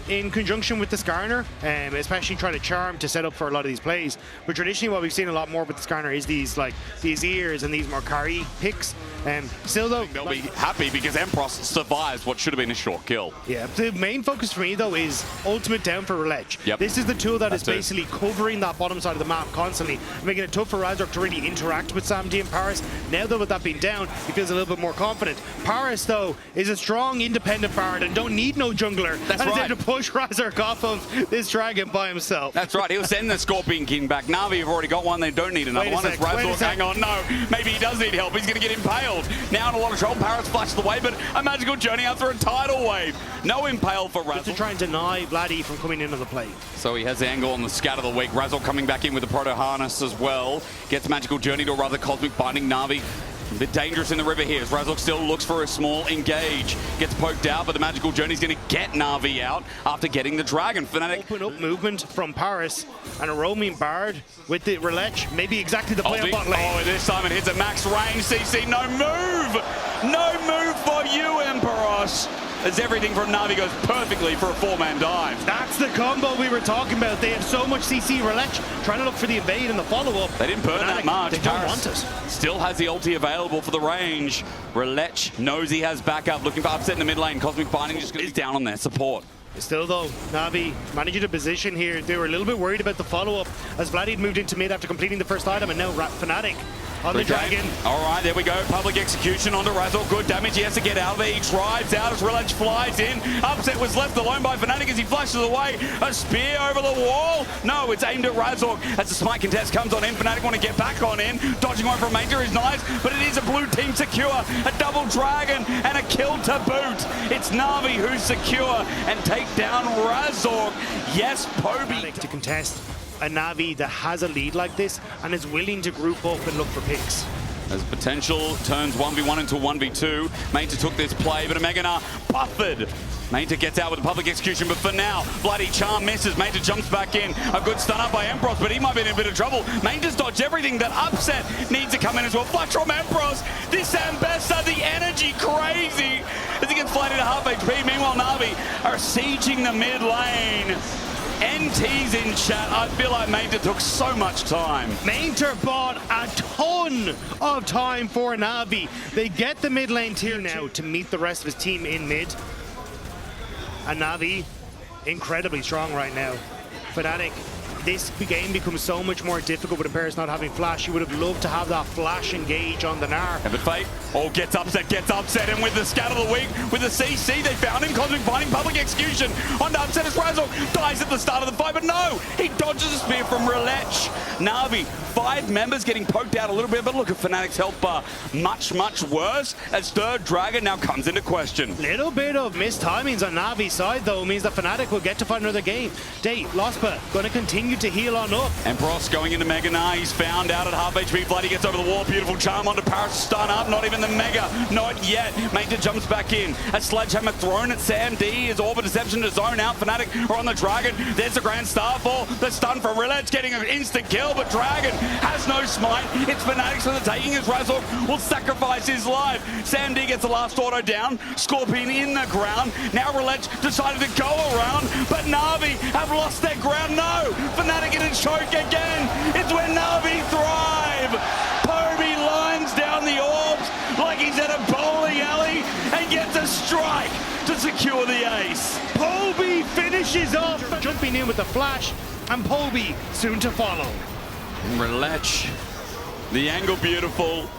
in conjunction with the Skarner, especially trying to charm to set up for a lot of these plays. But traditionally what we've seen a lot more with the Skarner is these ears and these more carry picks. Still though, they'll be happy because Empyros survives what should have been a short kill. Yeah, the main focus for me though is ultimate down for Rhilech. Yep. This is the tool that is basically covering that bottom side of the map constantly, making it tough for Razork to really interact with SamD and Parus. Now though with that being down, he feels a little bit more confident. Parus though is a strong independent Bard and don't need no jungler. That's right. He's able to push Razork off of this dragon by himself. That's right, he'll send the Scorpion King back. NaVi have already got one, they don't need another one. It's Razork, hang on, no, maybe he does need help, he's gonna get impaled. Now in a lot of trouble, Parus flashed the way, but a magical journey after a tidal wave. No impale for Razork. To try and deny Vladi from coming into the play. So he has the angle on the scat of the week. Razork coming back in with the Proto Harness as well. Gets magical journey to a rather cosmic binding. NaVi a bit dangerous in the river here as Razork still looks for a small engage. Gets poked out, but the magical journey's going to get NaVi out after getting the dragon. Fnatic open up movement from Parus and a roaming Bard with the Rhilech. Maybe exactly the play on bot lane. Oh, this time it hits a max range. CC, no move! No move for you, Empyros! As everything from NaVi goes perfectly for a four-man dive. That's the combo we were talking about. They have so much CC. Rhilech trying to look for the invade and the follow-up. They didn't burn that much. They don't want it. Still has the ulti available for the range. Rhilech knows he has backup, looking for upset in the mid lane. Cosmic Binding just going to be down on their support. Still though, NaVi managing to position here. They were a little bit worried about the follow-up as Vladi moved into mid after completing the first item, and now Fnatic on the dragon. All right, there we go. Public execution onto Razork. Good damage. He has to get out of there. He drives out as Rhilech flies in. Upset was left alone by Fnatic as he flashes away. A spear over the wall. No, it's aimed at Razork as the smite contest comes on in. Fnatic want to get back on in. Dodging one from Maynter is nice, but it is a blue team secure. A double dragon and a kill to boot. It's NaVi who's secure and take down Razork. Yes, Poby to contest a NaVi that has a lead like this and is willing to group up and look for picks. As potential turns 1v1 into 1v2. Maynter took this play, but a Gnar buffered. Maynter gets out with a public execution, but for now, Vladi charm misses. Maynter jumps back in. A good stun up by Empyros, but he might be in a bit of trouble. Maynter's dodged everything. That upset needs to come in as well. Flash from Empyros. This Ambessa, the energy crazy. As he gets flighted to half HP. Meanwhile, NaVi are sieging the mid lane. NT's in chat. I feel like Maynter took so much time. Maynter bought a ton of time for NaVi. They get the mid lane tier now to meet the rest of his team in mid. And NaVi, incredibly strong right now. Fnatic, this game becomes so much more difficult with Empyros not having flash. You would have loved to have that flash engage on the Gnar. But Fate, gets upset, and with the scat of the week, with the CC, they found him. Cosmic Binding, public execution on the upset as Razork dies at the start of the fight, but no, he dodges a spear from Rhilech. NaVi, 5 members getting poked out a little bit, but look at Fnatic's health bar, much worse as third dragon now comes into question. Little bit of missed timings on NaVi's side though means that Fnatic will get to fight another game. Lospa going to continue to heal on up. Empyros going into Gnar, he's found out at half HP. Vladi gets over the wall, beautiful charm onto Parus, stun up, not even the Mega, not yet. Maynter jumps back in. A sledgehammer thrown at SamD, his Orb of Deception to zone out. Fnatic are on the dragon. There's the Grand Starfall. The stun from Rhilech getting an instant kill, but Dragon has no smite. It's Fnatic's for the taking as Razork will sacrifice his life. SamD gets the last auto down. Scorpion in the ground. Now Rhilech decided to go around, but NaVi have lost their ground. No! Fnatic in a choke again. It's where NaVi thrive. Poby lines down the orbs like he's at a bowling alley and gets a strike to secure the ace. Poby finishes off, jumping in with the flash, and Poby soon to follow. Rhilech, the angle beautiful.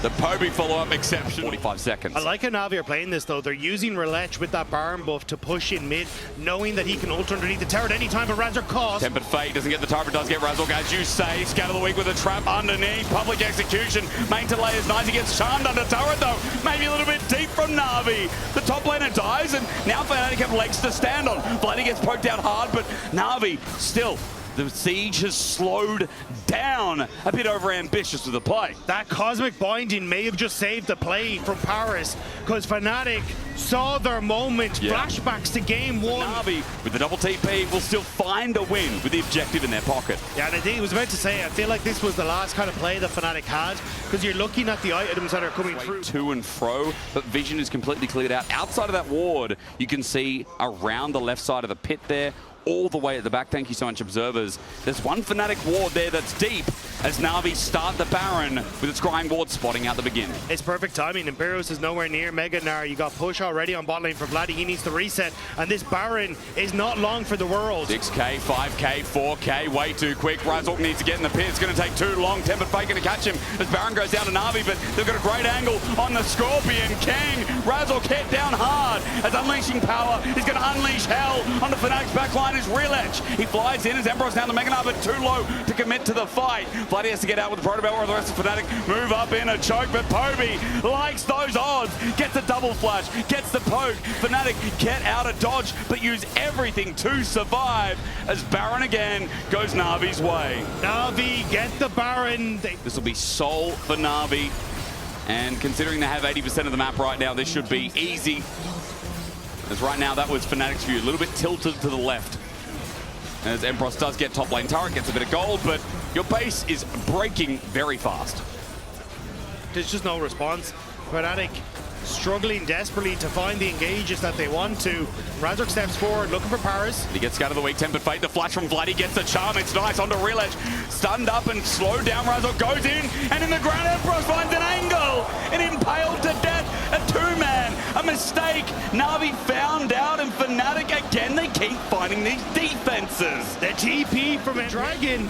The Poby follow-up exception. 45 seconds. I like how NaVi are playing this though. They're using Rhilech with that Baron buff to push in mid, knowing that he can ult underneath the tower at any time, but Razork calls. Tempered Fate doesn't get the tower, but does get Razork, as you say. Scat of the week with a trap underneath. Public execution. Maynter layers nice. He gets charmed under turret though. Maybe a little bit deep from NaVi. The top laner dies, and now Fnatic have legs to stand on. Vladi gets poked out hard, but NaVi still The siege has slowed down, a bit over ambitious with the play. That cosmic binding may have just saved the play from Parus, because Fnatic saw their moment. Flashbacks to game one. NaVi with the double TP will still find a win with the objective in their pocket. Yeah, and I was about to say, I feel like this was the last kind of play that Fnatic had, because you're looking at the items that are coming through. To and fro, but vision is completely cleared out. Outside of that ward, you can see around the left side of the pit there, all the way at the back. Thank you so much, observers. There's one Fnatic ward there that's deep as NaVi start the Baron with its scrying ward spotting out the beginning. It's perfect timing. Empyros is nowhere near Mega Gnar. You got push already on bot lane for Vladi. He needs to reset, and this Baron is not long for the world. 6k, 5k, 4k, way too quick. Razork needs to get in the pit. It's going to take too long. Tempered Fate going to catch him as Baron goes down to NaVi, but they've got a great angle on the Scorpion King. Razork hit down hard as unleashing power is going to unleash hell on the Fnatic's backline. Is Rhilech. He flies in as Empyros down the Mega Gnar, but too low to commit to the fight. Vladi has to get out with the Protobelt while the rest of Fnatic move up in a choke, but Poby likes those odds. Gets a double flash, gets the poke. Fnatic get out of dodge, but use everything to survive as Baron again goes NaVi's way. NaVi get the Baron. This will be Soul for NaVi, and considering they have 80% of the map right now, this should be easy. As right now, that was Fnatic's view, a little bit tilted to the left. As Empyros does get top lane turret, gets a bit of gold, but your base is breaking very fast. There's just no response. Fnatic struggling desperately to find the engages that they want to. Razork steps forward, looking for Parus. He gets out of the weak, Tempered Fate, the flash from Vladi gets the charm, it's nice, onto Rhilech. Stunned up and slowed down, Razork goes in, and in the ground, Empyros finds an angle, and impaled to death, a two-man, a mistake. NaVi found out, and Fnatic, again, they keep finding these defenses. The TP from a Dragon.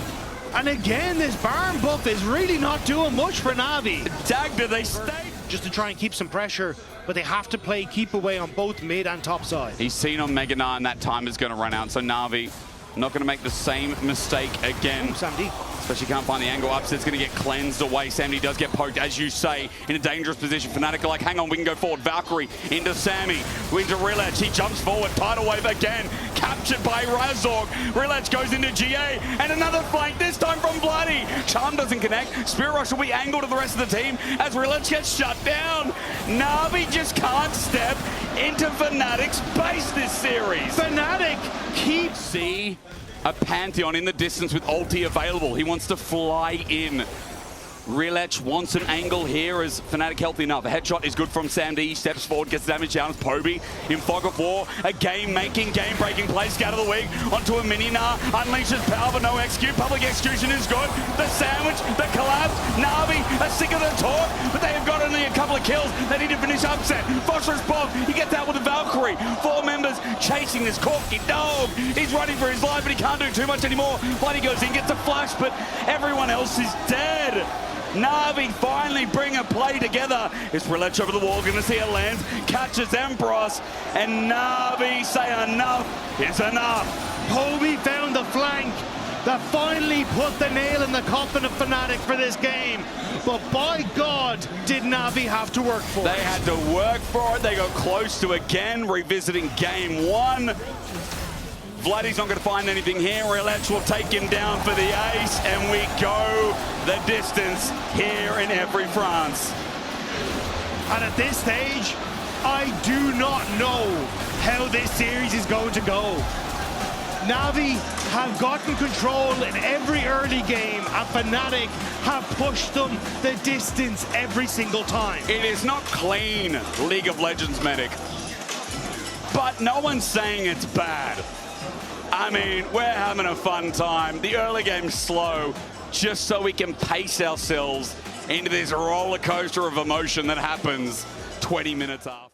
And again, this Baron buff is really not doing much for NaVi. Dagda, they stay. Just to try and keep some pressure, but they have to play keep away on both mid and top side. He's seen on Mega Gnar, and that time is going to run out, so NaVi not going to make the same mistake again. Samdi. Especially can't find the angle up, so it's going to get cleansed away. Sammy does get poked, as you say, in a dangerous position. Fnatic are like, hang on, we can go forward. Valkyrie into Sammy, into Rhilech. He jumps forward, tidal wave again, captured by Razork. Rhilech goes into GA, and another flank, this time from Vladi. Charm doesn't connect. Spirit Rush will be angled to the rest of the team as Rhilech gets shut down. NaVi just can't step into Fnatic's base this series. Fnatic keeps... See a Pantheon in the distance with ulti available. He wants to fly in. Rhilech wants an angle here as Fnatic healthy enough. A headshot is good from Sam D. He steps forward, gets damage down as Poby in fog of war. A game-making, game-breaking play. Scatter the weak onto a mini Gnar. Unleashes power but no execute. Public execution is good. The sandwich, the collapse. NaVi are sick of the talk, but they have got only a couple of kills. They need to finish upset. Phosphorus bomb. He gets out with the Valkyrie. 4 members chasing this Corki dog. He's running for his life, but he can't do too much anymore. Vladi goes in, gets a flash, but everyone else is dead. NaVi finally bring a play together. It's Rhilech over the wall, gonna see it lands, catches Empyros, and NaVi say enough is enough. Poby found the flank that finally put the nail in the coffin of Fnatic for this game. But by God, did NaVi have to work for it. They had to work for it. They got close to again revisiting game one. Vladi's not going to find anything here. Rhilech will take him down for the ace, and we go the distance here in every France. And at this stage, I do not know how this series is going to go. NaVi have gotten control in every early game, and Fnatic have pushed them the distance every single time. It is not clean, League of Legends Medic, but no one's saying it's bad. I mean, we're having a fun time. The early game's slow, just so we can pace ourselves into this roller coaster of emotion that happens 20 minutes after.